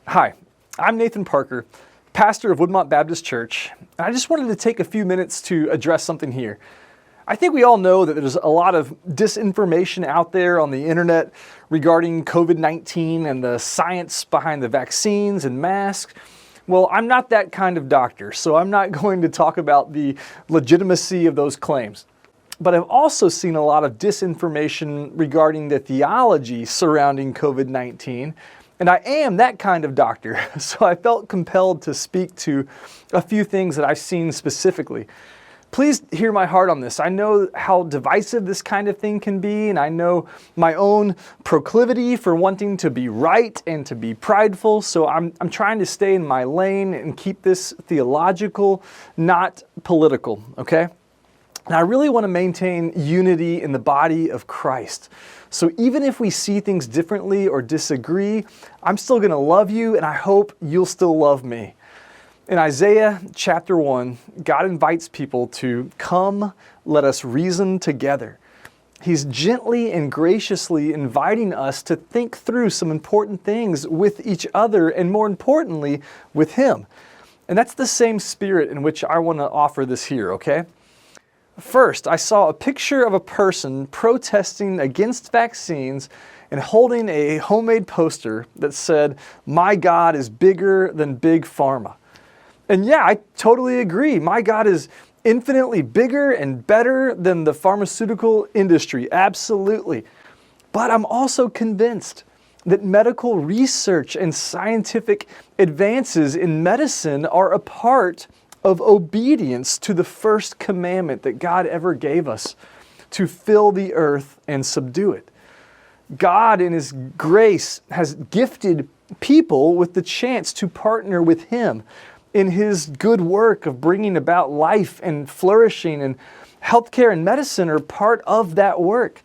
Hi, I'm Nathan Parker, pastor of Woodmont Baptist Church, and I just wanted to take a few minutes to address something here. I think we all know that there's a lot of disinformation out there on the internet regarding COVID-19 and the science behind the vaccines and masks. Well, I'm not that kind of doctor, so I'm not going to talk about the legitimacy of those claims. But I've also seen a lot of disinformation regarding the theology surrounding COVID-19, and I am that kind of doctor, so I felt compelled to speak to a few things that I've seen specifically. Please hear my heart on this. I know how divisive this kind of thing can be, and I know my own proclivity for wanting to be right and to be prideful, so I'm trying to stay in my lane and keep this theological, not political, okay? And I really want to maintain unity in the body of Christ. So even if we see things differently or disagree, I'm still going to love you, and I hope you'll still love me. In Isaiah chapter 1, God invites people to come, let us reason together. He's gently and graciously inviting us to think through some important things with each other, and more importantly, with Him. And that's the same spirit in which I want to offer this here, okay? First, I saw a picture of a person protesting against vaccines and holding a homemade poster that said, "My God is bigger than Big Pharma." And yeah, I totally agree. My God is infinitely bigger and better than the pharmaceutical industry, absolutely. But I'm also convinced that medical research and scientific advances in medicine are a part of obedience to the first commandment that God ever gave us, to fill the earth and subdue it. God in His grace has gifted people with the chance to partner with Him in His good work of bringing about life and flourishing, and healthcare and medicine are part of that work.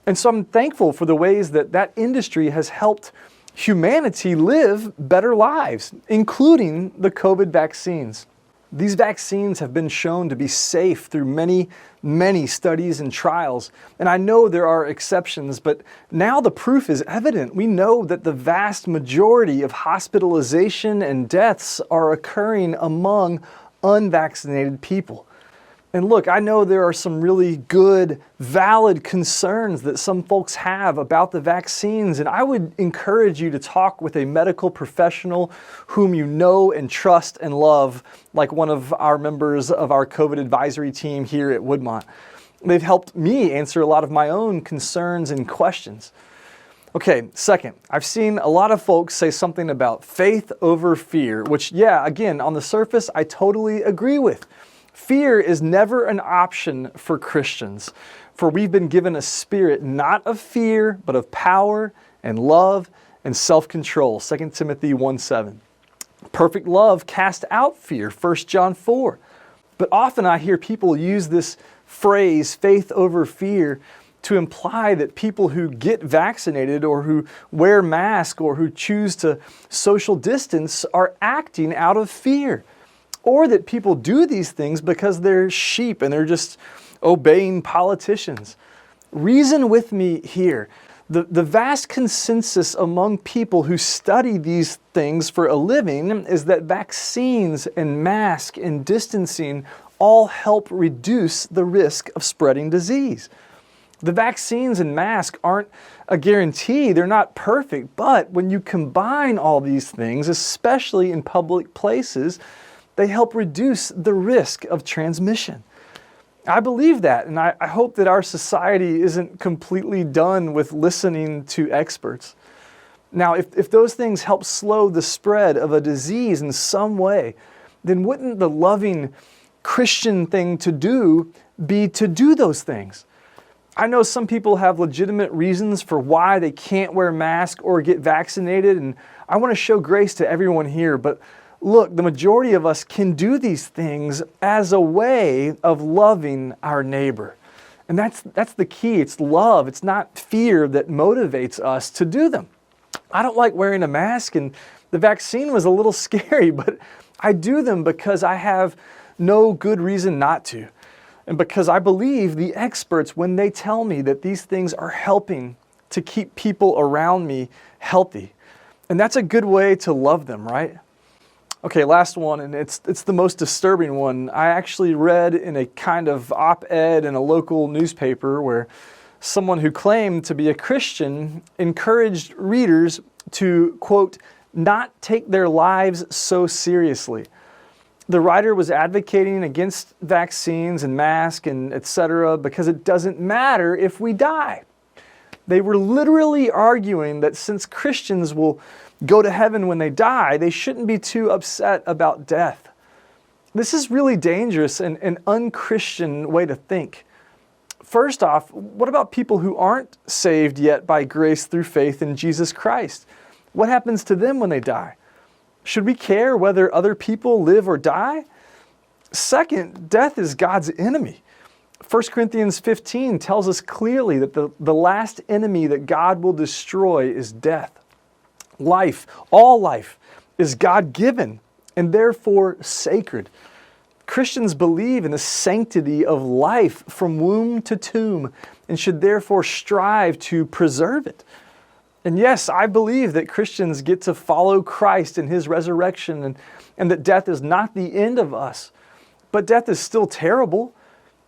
And so I'm thankful for the ways that that industry has helped humanity live better lives, including the COVID vaccines. These vaccines have been shown to be safe through many, many studies and trials. And I know there are exceptions, but now the proof is evident. We know that the vast majority of hospitalization and deaths are occurring among unvaccinated people. And look, I know there are some really good, valid concerns that some folks have about the vaccines, and I would encourage you to talk with a medical professional whom you know and trust and love, like one of our members of our COVID advisory team here at Woodmont. They've helped me answer a lot of my own concerns and questions. Okay, second, I've seen a lot of folks say something about faith over fear, which, yeah, again, on the surface, I totally agree with. Fear is never an option for Christians, for we've been given a spirit not of fear, but of power and love and self-control, 2 Timothy 1:7. Perfect love casts out fear, 1 John 4. But often I hear people use this phrase, faith over fear, to imply that people who get vaccinated or who wear masks or who choose to social distance are acting out of fear. Or that people do these things because they're sheep and they're just obeying politicians. Reason with me here. The vast consensus among people who study these things for a living is that vaccines and masks and distancing all help reduce the risk of spreading disease. The vaccines and masks aren't a guarantee, they're not perfect, but when you combine all these things, especially in public places, they help reduce the risk of transmission. I believe that, and I hope that our society isn't completely done with listening to experts. Now, if those things help slow the spread of a disease in some way, then wouldn't the loving Christian thing to do be to do those things? I know some people have legitimate reasons for why they can't wear masks or get vaccinated, and I want to show grace to everyone here, but look, the majority of us can do these things as a way of loving our neighbor. And that's the key. It's love. It's not fear that motivates us to do them. I don't like wearing a mask, and the vaccine was a little scary, but I do them because I have no good reason not to. And because I believe the experts when they tell me that these things are helping to keep people around me healthy. And that's a good way to love them, right? Okay, last one, and it's the most disturbing one. I actually read in a kind of op-ed in a local newspaper where someone who claimed to be a Christian encouraged readers to, quote, not take their lives so seriously. The writer was advocating against vaccines and masks and etc. because it doesn't matter if we die. They were literally arguing that since Christians will go to heaven when they die, they shouldn't be too upset about death. This is really dangerous and an unchristian way to think. First off, what about people who aren't saved yet by grace through faith in Jesus Christ? What happens to them when they die? Should we care whether other people live or die? Second, death is God's enemy. 1 Corinthians 15 tells us clearly that the last enemy that God will destroy is death. Life, all life, is God-given and therefore sacred. Christians believe in the sanctity of life from womb to tomb and should therefore strive to preserve it. And yes, I believe that Christians get to follow Christ in His resurrection and that death is not the end of us. But death is still terrible.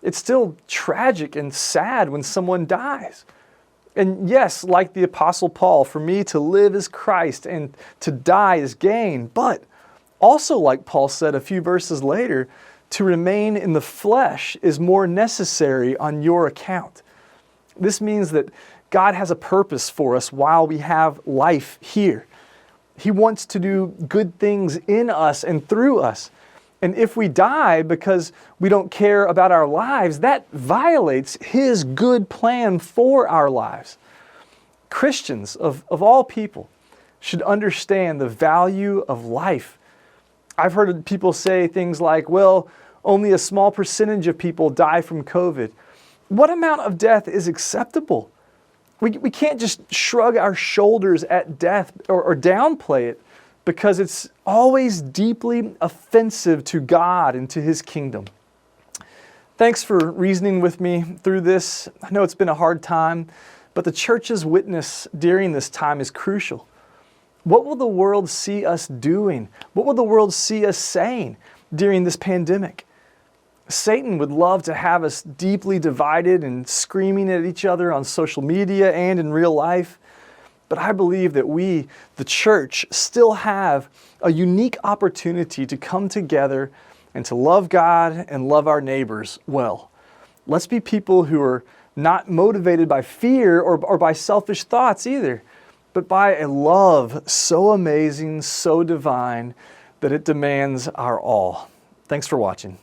It's still tragic and sad when someone dies. And yes, like the Apostle Paul, for me to live is Christ and to die is gain. But also, like Paul said a few verses later, to remain in the flesh is more necessary on your account. This means that God has a purpose for us while we have life here. He wants to do good things in us and through us. And if we die because we don't care about our lives, that violates His good plan for our lives. Christians of all people should understand the value of life. I've heard people say things like, well, only a small percentage of people die from COVID. What amount of death is acceptable? We can't just shrug our shoulders at death or downplay it because it's always deeply offensive to God and to His kingdom. Thanks for reasoning with me through this. I know it's been a hard time, but the church's witness during this time is crucial. What will the world see us doing? What will the world see us saying during this pandemic? Satan would love to have us deeply divided and screaming at each other on social media and in real life. But I believe that we, the church, still have a unique opportunity to come together and to love God and love our neighbors well. Let's be people who are not motivated by fear or by selfish thoughts either, but by a love so amazing, so divine, that it demands our all. Thanks for watching.